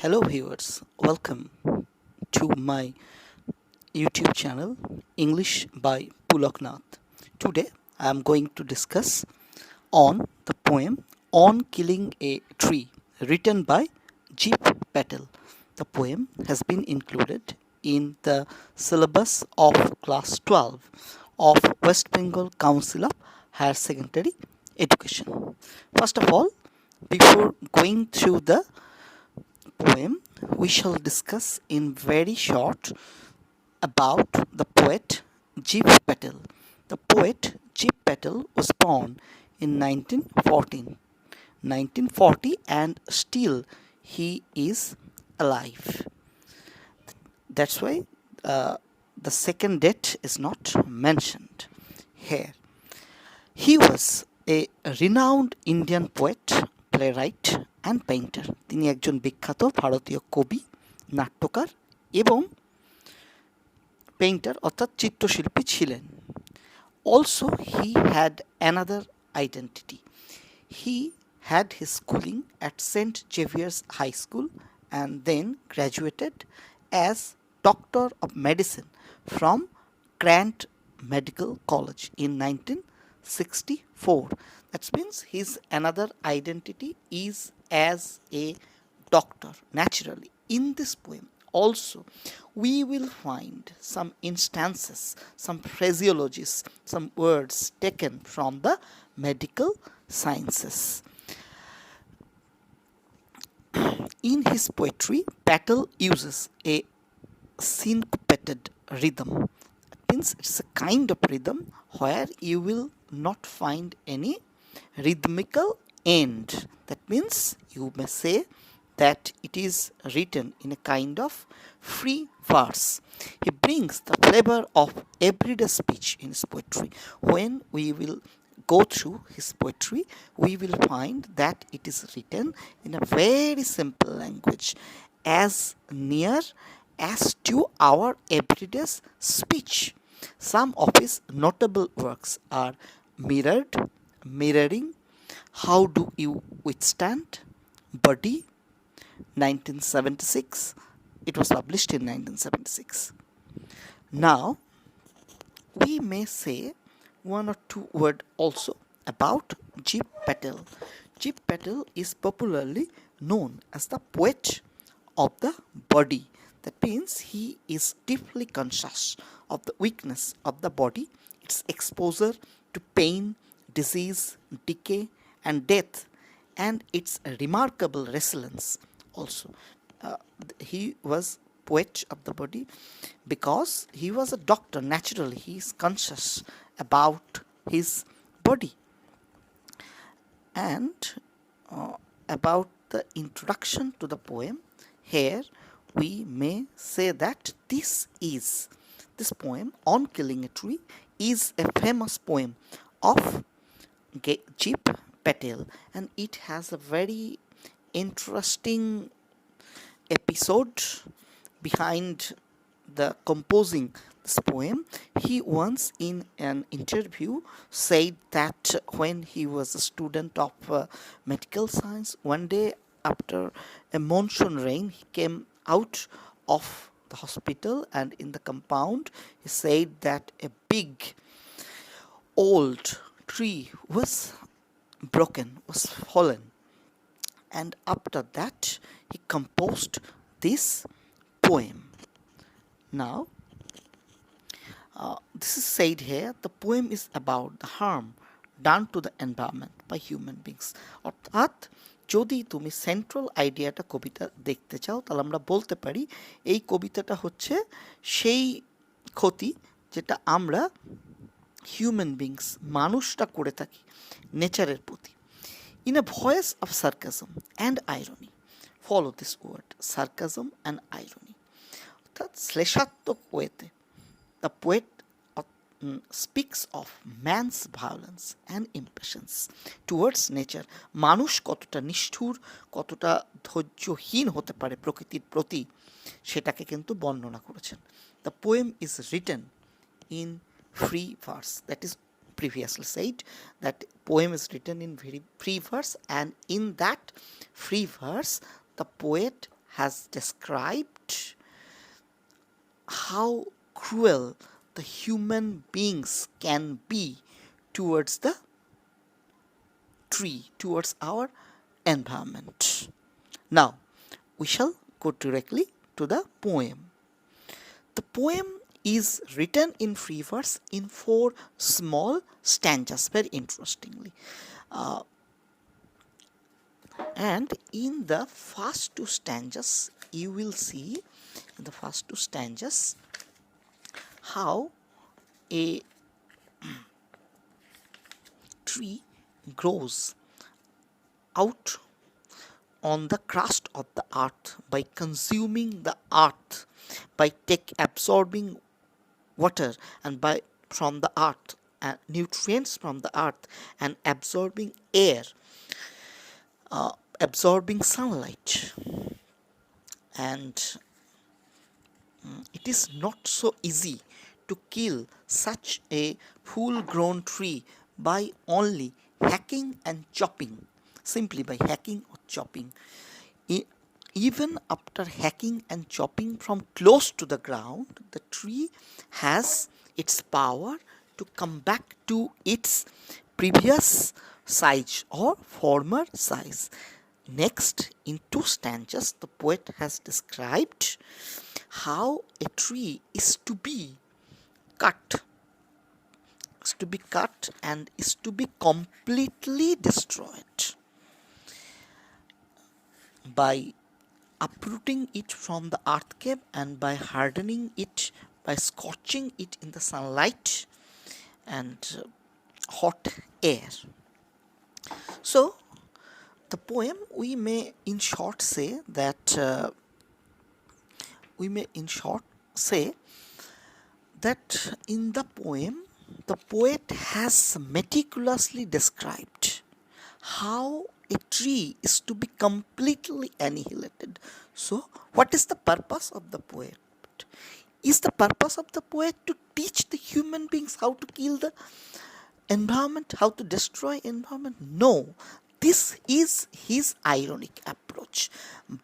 Hello viewers, welcome to my YouTube channel English by Puloknath. Today I am going to discuss on the poem On Killing a Tree written by Jeep Patel. The poem has been included in the syllabus of class 12 of West Bengal Council of Higher Secondary Education. First of all, before going through the poem, we shall discuss in very short about the poet Jeev Patel. The poet Jeev Patel was born in 1940 and still he is alive. That's why the second date is not mentioned here. He was a renowned Indian poet, playwright and painter. তিনি একজন বিখ্যাত ভারতীয় কবি, নাট্যকার এবং painter অর্থাৎ চিত্রশিল্পী ছিলেন। Also he had another identity. He had his schooling at St. Xavier's High School and then graduated as Doctor of Medicine from Grant Medical College in 1964. That means his another identity is as a doctor. Naturally, in this poem also we will find some instances, some phraseologies, some words taken from the medical sciences. In his poetry, Patel uses a syncopated rhythm. It means it's a kind of rhythm where you will not find any rhythmical end. That means you may say that it is written in a kind of free verse. He brings the flavor of everyday speech in his poetry. When we will go through his poetry, we will find that it is written in a very simple language, as near as to our everyday speech. Some of his notable works are Mirroring, How Do You Withstand, Body, 1976. It was published in 1976. Now, we may say one or two words also about Jeev Patel. Jeev Patel is popularly known as the poet of the body. That means he is deeply conscious of the weakness of the body, its exposure to pain, disease, decay, and death, and its remarkable resilience also. He was poet of the body because he was a doctor. Naturally, he is conscious about his body. And about the introduction to the poem, here we may say that this poem On Killing a Tree is a famous poem of Jeev Patel, and it has a very interesting episode behind the composing this poem. He once in an interview said that when he was a student of medical science, one day after a monsoon rain, he came out of the hospital, and in the compound he said that a big old tree was broken, was fallen, and after that he composed this poem. Now, this is said here, the poem is about the harm done to the environment by human beings. অর্থাৎ যদি তুমি central আইডিয়াটা কবিতা দেখতে চাও, তাহলে আমরা বলতে পারি এই কবিতাটা হচ্ছে সেই ক্ষতি যেটা আমরা হিউম্যান বিংস মানুষটা করে থাকি নেচারের প্রতি। In a voice of sarcasm and irony, follow this word, sarcasm and irony. অর্থাৎ শ্লেষাত্মক ওয়েতে the poet speaks of man's violence and impatience towards nature. মানুষ কতটা নিষ্ঠুর, কতটা ধৈর্যহীন হতে পারে প্রকৃতির প্রতি, সেটাকে কিন্তু বর্ণনা করেছেন। The poem is written in free verse. That is previously said that poem is written in very free verse, and in that free verse the poet has described how cruel the human beings can be towards the tree, towards our environment. Now, we shall go directly to the poem. The poem is written in free verse in 4 small stanzas, very interestingly. And in the first 2 stanzas, you will see in the first 2 stanzas how a tree grows out on the crust of the earth by consuming the earth, by absorbing water and by from the earth, nutrients from the earth, and absorbing air, absorbing sunlight. And it is not so easy to kill such a full grown tree by only hacking and chopping, simply by hacking or chopping. Even after hacking and chopping from close to the ground, the tree has its power to come back to its previous size or former size. Next, in 2 stanzas, the poet has described how a tree is to be cut, and is to be completely destroyed by uprooting it from the earth cave and by hardening it, by scorching it in the sunlight and hot air. So, the poem, we may in short say that in the poem, the poet has meticulously described how a tree is to be completely annihilated. So, what is the purpose of the poet? Is the purpose of the poet to teach the human beings how to kill the environment, how to destroy environment? No. This is his ironic approach.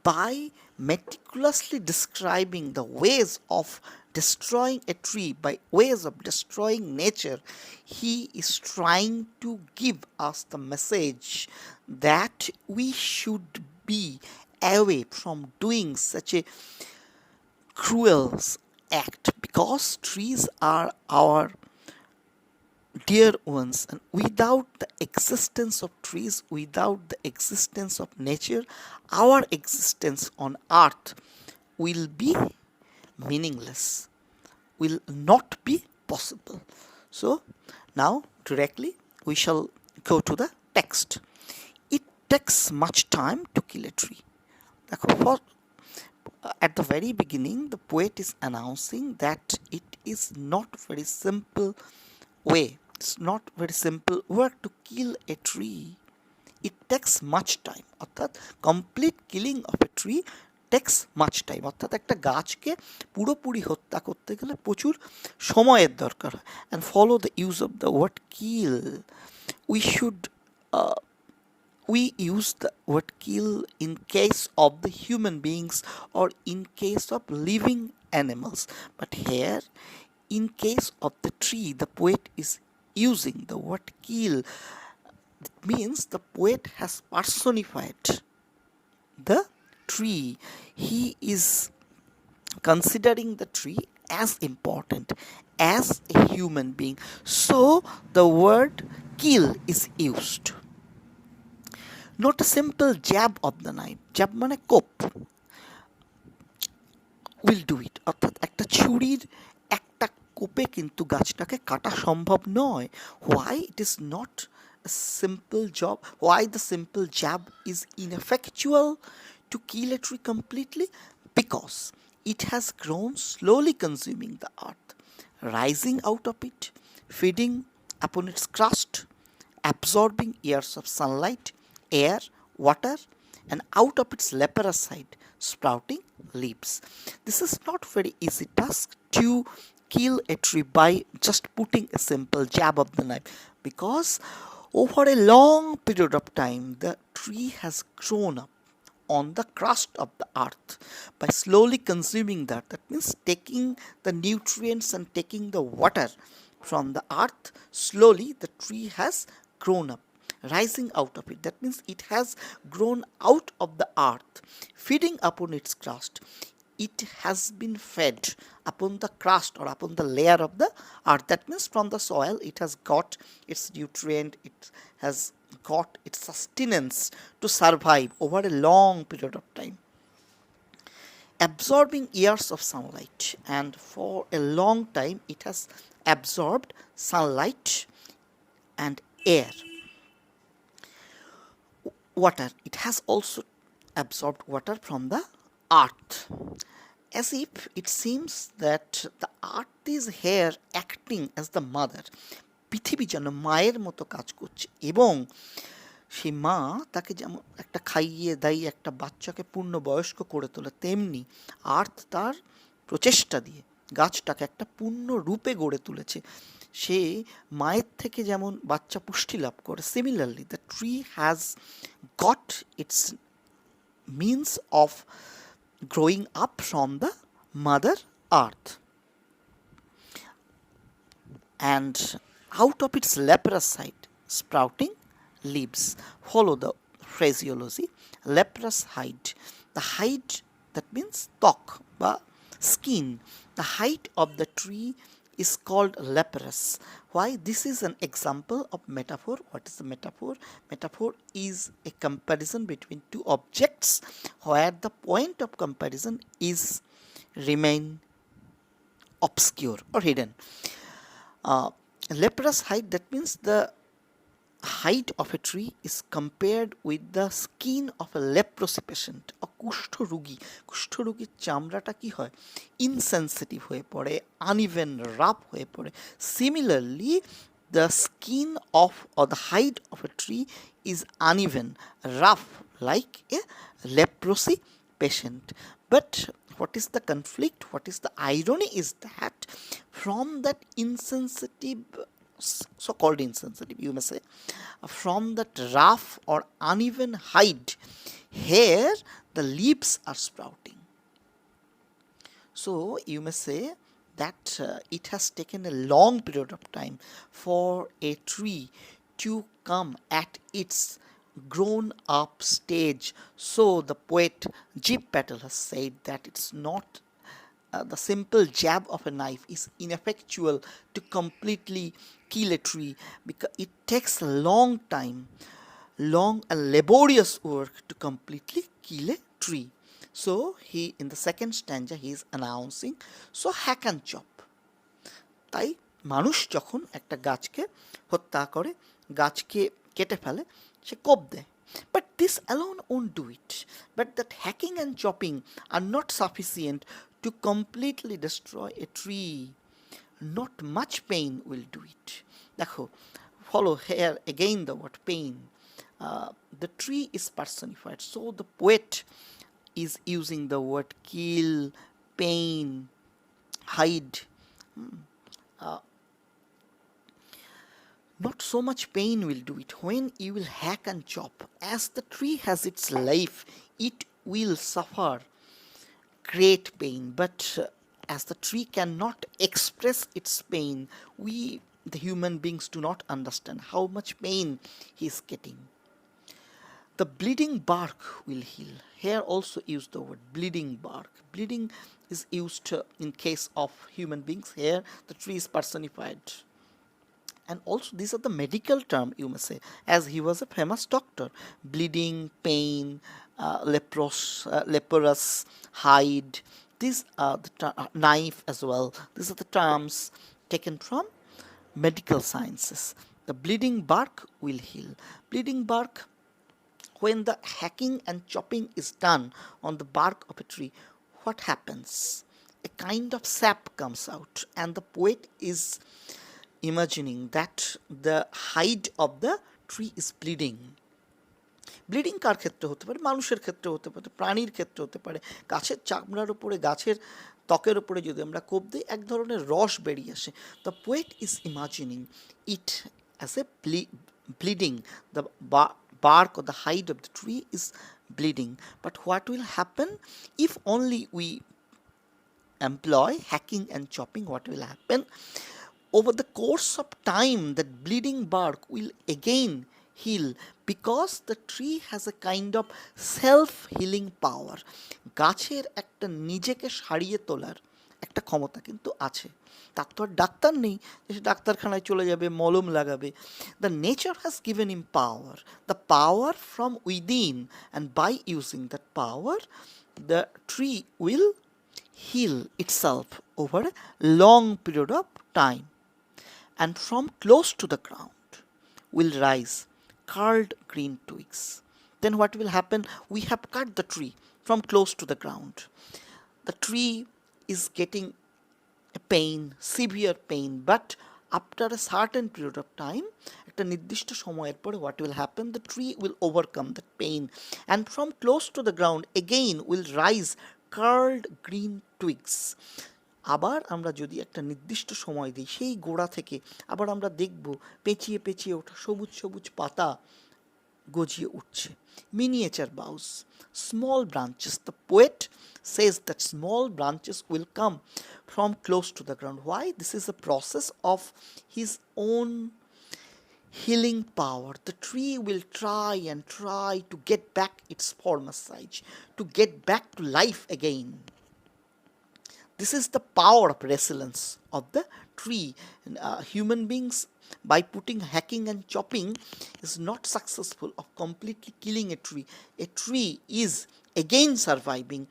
By meticulously describing the ways of destroying a tree, by ways of destroying nature, he is trying to give us the message that we should be away from doing such a cruel act, because trees are our dear ones, and without the existence of trees, without the existence of nature, our existence on earth will be meaningless, will not be possible. So now directly we shall go to the text. It takes much time to kill a tree. At the very beginning, the poet is announcing that it is not very simple way. It's not very simple work to kill a tree. It takes much time. অর্থাৎ complete killing of a tree takes much time. অর্থাৎ একটা গাছকে পুরোপুরি হত্যা করতে গেলে প্রচুর সময়ের দরকার হয়। And follow the use of the word kill. We use the word kill in case of the human beings or in case of living animals. But here, in case of the tree, the poet is using the word kill. It means the poet has personified the tree. He is considering the tree as important, as a human being. So the word kill is used. Not a simple jab of the knife. Jab মানে কোপ, will do it. অর্থাৎ একটা ছুরির একটা কোপে কিন্তু গাছটাকে কাটা সম্ভব নয়. Why it is not a simple job? Why the simple jab is ineffectual to kill a tree completely? Because it has grown slowly, consuming the earth, rising out of it, feeding upon its crust, absorbing years of sunlight, air, water, and out of its leprous side, sprouting leaves. This is not very easy task to kill a tree by just putting a simple jab of the knife, because over a long period of time the tree has grown up on the crust of the earth. By slowly consuming that means taking the nutrients and taking the water from the earth, slowly the tree has grown up, rising out of it. That means it has grown out of the earth, feeding upon its crust. It has been fed upon the crust or upon the layer of the earth. That means from the soil it has got its nutrient, it has got its sustenance to survive over a long period of time, absorbing years of sunlight, and for a long time it has absorbed sunlight and air. Water, it has also absorbed water from the earth, as if it seems that the earth is here acting as the mother. পৃথিবী যেন মায়ের মতো কাজ করছে, এবং সেই মা তাকে যেমন একটা খাইয়ে দাইয়ে একটা বাচ্চাকে পূর্ণ বয়স্ক করে তোলে, তেমনি আর্থ তার প্রচেষ্টা দিয়ে গাছটাকে একটা পূর্ণ রূপে গড়ে তুলেছে। সে মায়ের থেকে যেমন বাচ্চা পুষ্টি লাভ করে, similarly the tree has got it's means of growing up from the mother earth, and out of its leprous side sprouting leaves. Follow the phraseology. Leprous hide, the hide, that means ত্বক বা skin. The hide of the tree is called leprous. Why? This is an example of metaphor. What is the metaphor? Metaphor is a comparison between two objects where the point of comparison is remain obscure or hidden. Leprous hide, that means the height of a tree is compared with the skin of a leprosy patient, a কুষ্ঠরোগী। কুষ্ঠরোগীর চামড়াটা কি হয়? Insensitive হয়ে পড়ে, uneven, rough হয়ে পড়ে। Similarly the skin of or the hide of a tree is uneven, rough, like a leprosy patient. But what is the conflict? What is the irony is that from that insensitive, so-called insensitive, you may say, from that rough or uneven hide, here the leaves are sprouting. So you may say that it has taken a long period of time for a tree to come at its grown up stage. So the poet J. Patel has said that it's not the simple jab of a knife is ineffectual to completely kill a tree, because it takes a long time, long and laborious work to completely kill a tree. So he, in the second stanza, he is announcing, so hack and chop. তাই মানুষ যখন একটা গাছকে হত্যা করে, গাছকে কেটে ফেলে, সে কোপ দেয়। But this alone won't do it. But that hacking and chopping are not sufficient to completely destroy a tree. Not much pain will do it. দেখো, follow here again the word pain. The tree is personified. So the poet is using the word kill, pain, hide. Not so much pain will do it. When you will hack and chop, as the tree has its life, it will suffer great pain. But as the tree cannot express its pain, we, the human beings, do not understand how much pain he is getting. The bleeding bark will heal. Here also use the word bleeding bark. Bleeding is used in case of human beings. Here the tree is personified. And also these are the medical term, you may say, as he was a famous doctor. Bleeding, pain, leprous hide, these are the knife as well. These are the terms taken from medical sciences. The bleeding bark will heal. Bleeding bark, when the hacking and chopping is done on the bark of a tree, what happens? A kind of sap comes out, and the poet is imagining that the hide of the tree is bleeding. Bleeding কার ক্ষেত্রে হতে পারে? মানুষের ক্ষেত্রে হতে পারে, প্রাণীর ক্ষেত্রে হতে পারে। গাছের চামড়ার উপরে, গাছের ত্বকের উপরে যদি আমরা কোপ দিই, এক ধরনের রস বেরিয়ে আসে। The poet is imagining it as a bleeding. The bark or the hide of the tree is bleeding. But what will happen if only we employ hacking and chopping? What will happen? Over the course of time, that bleeding bark will again heal, because the tree has a kind of self healing power. গাছের একটা নিজেকে সারিয়ে তোলার একটা ক্ষমতা কিন্তু আছে। তার তো আর ডাক্তার নেই যে সে ডাক্তারখানায় চলে যাবে, মলম লাগাবে। The nature has given him power, the power from within, and by using that power the tree will heal itself over a long period of time. And from close to the ground will rise curled green twigs. Then what will happen? We have cut the tree from close to the ground. The tree is getting a pain, severe pain, but after a certain period of time, একটা নির্দিষ্ট সময়ের পরে what will happen? The tree will overcome that pain, and from close to the ground again will rise curled green twigs. আবার আমরা যদি একটা নির্দিষ্ট সময় দিই, সেই গোড়া থেকে আবার আমরা দেখব পেঁচিয়ে পেঁচিয়ে ওঠা সবুজ সবুজ পাতা গজিয়ে উঠছে। Miniature boughs, small branches. The poet says that small branches will come from close to the ground. Why? This is a process of his own healing power. The tree will try and try to get back its former size, to get back to life again. This is the power of resilience of the tree. Human beings, by putting hacking and chopping, is not successful of completely killing a tree. A tree is again surviving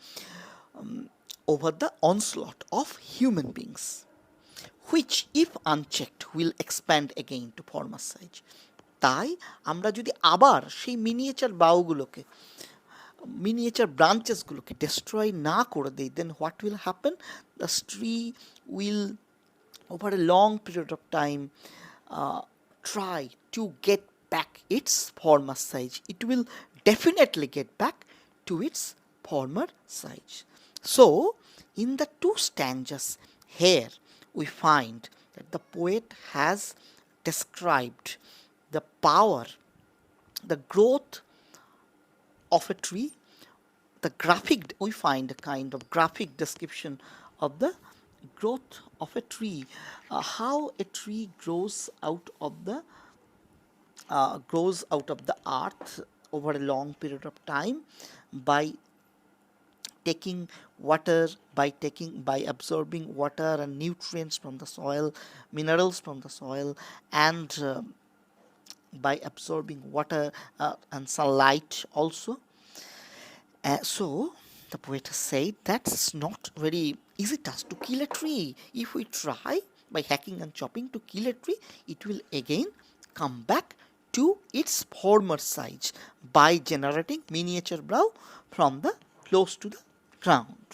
over the onslaught of human beings, which if unchecked will expand again to former size. তাই আমরা যদি আবার সেই miniature বাউগুলোকে, miniature ব্রাঞ্চেসগুলোকে destroy না করে দেই, then what will happen? The tree will over a long period of time try to get back its former size. It will definitely get back to its former size. So in the two stanzas here we find that the poet has described the power, the growth of a tree, the graphic, we find a kind of graphic description of the growth of a tree, how a tree grows out of the earth over a long period of time by taking water, by absorbing water and nutrients from the soil, minerals from the soil, and by absorbing water and sunlight also. So the poet has said that it's not very easy task to kill a tree. If we try by hacking and chopping to kill a tree, it will again come back to its former size by generating miniature bough from the close to the ground.